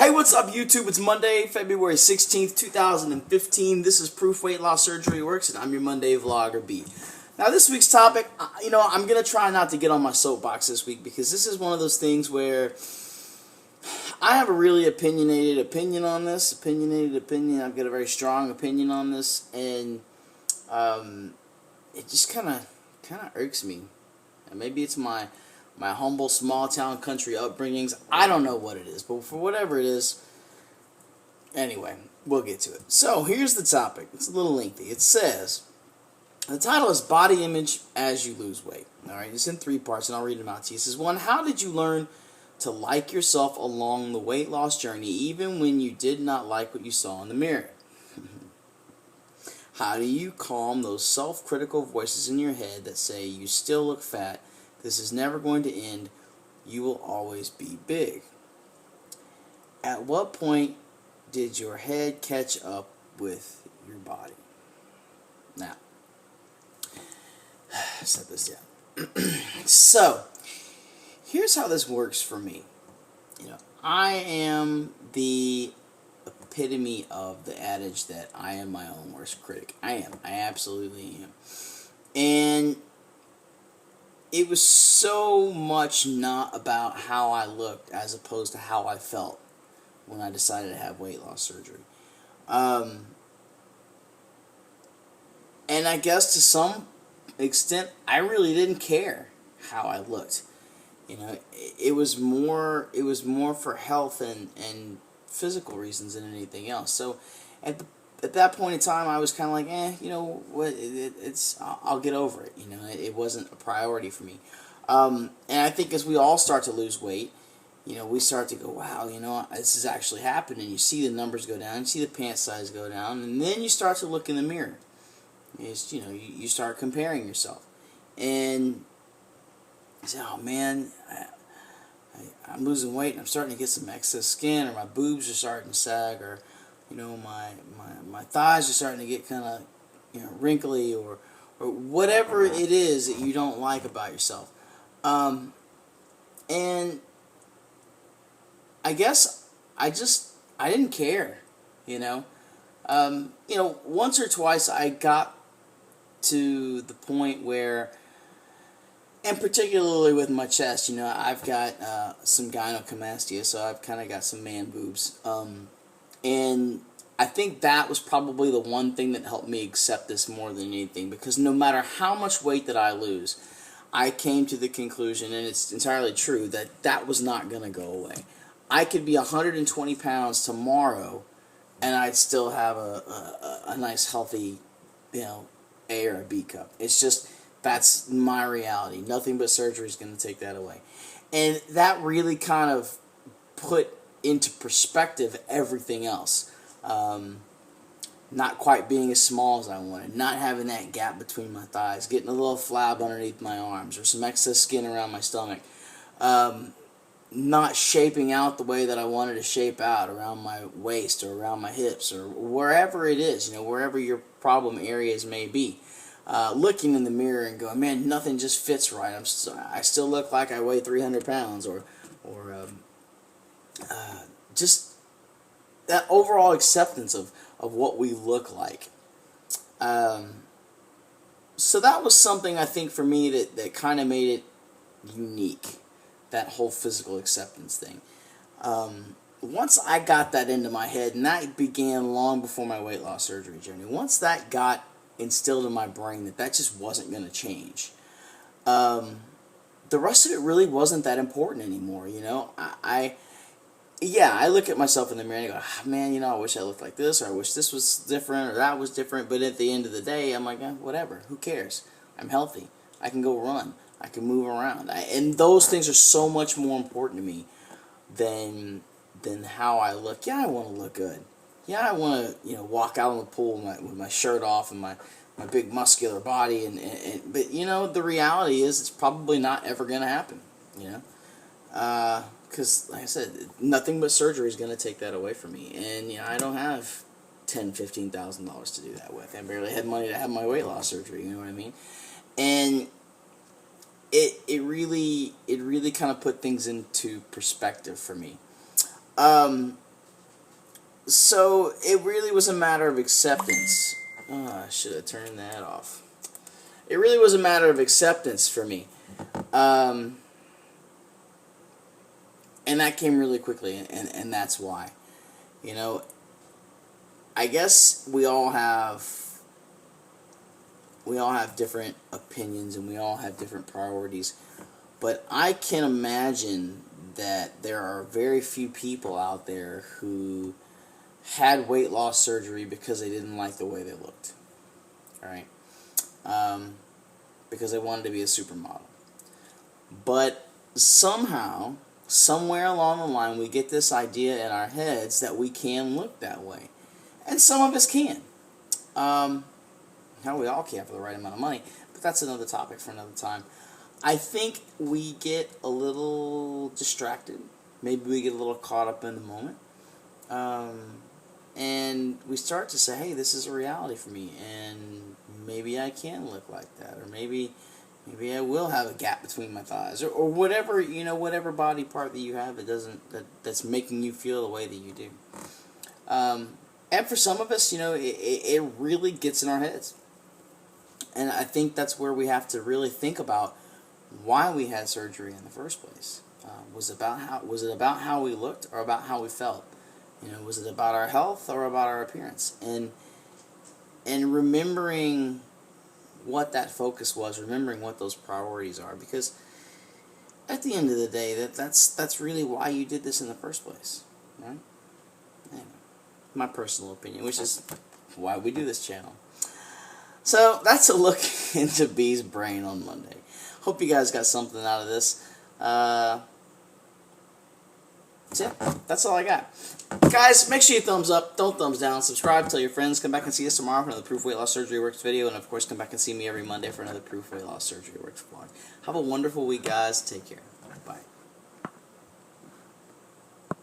Hey, what's up, YouTube? It's Monday, February 16th, 2015. This is Proof Weight Loss Surgery Works, and I'm your Monday vlogger, B. Now, this week's topic, I'm going to try not to get on my soapbox this week because this is one of those things where I have a really opinionated opinion on this. I've got a very strong opinion on this, and it just kind of irks me. And maybe it's my humble small town country upbringings. I don't know what it is, but for whatever it is, anyway, we'll get to it. So here's the topic. It's a little lengthy. It says, the title is Body Image as You Lose Weight. Alright, it's in 3 parts, and I'll read them out to you. It says, 1, how did you learn to like yourself along the weight loss journey, even when you did not like what you saw in the mirror? How do you calm those self-critical voices in your head that say you still look fat, this is never going to end, you will always be big? At what point did your head catch up with your body? Now, set this down. So, here's how this works for me. I am the epitome of the adage that I am my own worst critic. I am. I absolutely am. And it was so much not about how I looked as opposed to how I felt when I decided to have weight loss surgery. And I guess to some extent, I really didn't care how I looked. It was more for health and physical reasons than anything else. So at that point in time, I was kind of like, what? I'll get over it. It wasn't a priority for me. And I think as we all start to lose weight, we start to go, wow, this is actually happening. You see the numbers go down, you see the pant size go down, and then you start to look in the mirror. You start comparing yourself, and I say, oh man, I'm losing weight, and I'm starting to get some excess skin, or my boobs are starting to sag, or my thighs are starting to get kind of wrinkly, or whatever it is that you don't like about yourself. And I guess I didn't care. Once or twice I got to the point where, and particularly with my chest, I've got some gynecomastia, so I've kind of got some man boobs. And I think that was probably the one thing that helped me accept this more than anything, because no matter how much weight that I lose, I came to the conclusion, and it's entirely true, that that was not going to go away. I could be 120 pounds tomorrow, and I'd still have a nice, healthy, A or a B cup. It's just, that's my reality. Nothing but surgery is going to take that away. And that really kind of put into perspective everything else. Not quite being as small as I wanted, not having that gap between my thighs, getting a little flab underneath my arms, or some excess skin around my stomach, not shaping out the way that I wanted to shape out around my waist or around my hips, or wherever it is, wherever your problem areas may be. Looking in the mirror and going, man, nothing just fits right. I still look like I weigh 300 pounds, or just that overall acceptance of what we look like. So that was something, I think, for me that kind of made it unique, that whole physical acceptance thing. Once I got that into my head, and that began long before my weight loss surgery journey, once that got instilled in my brain that just wasn't going to change, the rest of it really wasn't that important anymore. I look at myself in the mirror and I go, man, I wish I looked like this, or I wish this was different, or that was different. But at the end of the day, I'm like, whatever, who cares? I'm healthy. I can go run. I can move around. And those things are so much more important to me than how I look. Yeah, I want to look good. Yeah, I want to walk out on the pool with my shirt off and my big muscular body. But the reality is it's probably not ever going to happen. Because, like I said, nothing but surgery is going to take that away from me. And, I don't have $10,000, $15,000 to do that with. I barely had money to have my weight loss surgery, you know what I mean? And it really kind of put things into perspective for me. So it really was a matter of acceptance. Oh, I should have turned that off. It really was a matter of acceptance for me. And that came really quickly, and that's why. You know, I guess we all have different opinions and we all have different priorities. But I can imagine that there are very few people out there who had weight loss surgery because they didn't like the way they looked. Alright? Because they wanted to be a supermodel. But somehow, somewhere along the line, we get this idea in our heads that we can look that way. And some of us can. Hell, we all can for the right amount of money. But that's another topic for another time. I think we get a little distracted. Maybe we get a little caught up in the moment. And we start to say, hey, this is a reality for me. And maybe I can look like that. Or maybe I will have a gap between my thighs. Or whatever, whatever body part that you have that's making you feel the way that you do. And for some of us, it really gets in our heads. And I think that's where we have to really think about why we had surgery in the first place. Was it about how we looked or about how we felt? Was it about our health or about our appearance? And remembering what that focus was, remembering what those priorities are, because at the end of the day, that's really why you did this in the first place, right? Anyway, my personal opinion, which is why we do this channel. So that's a look into B's brain on Monday. Hope you guys got something out of this. That's it. That's all I got. Guys, make sure you thumbs up, don't thumbs down, subscribe, tell your friends, come back and see us tomorrow for another Proof Weight Loss Surgery Works video, and of course come back and see me every Monday for another Proof Weight Loss Surgery Works vlog. Have a wonderful week, guys. Take care.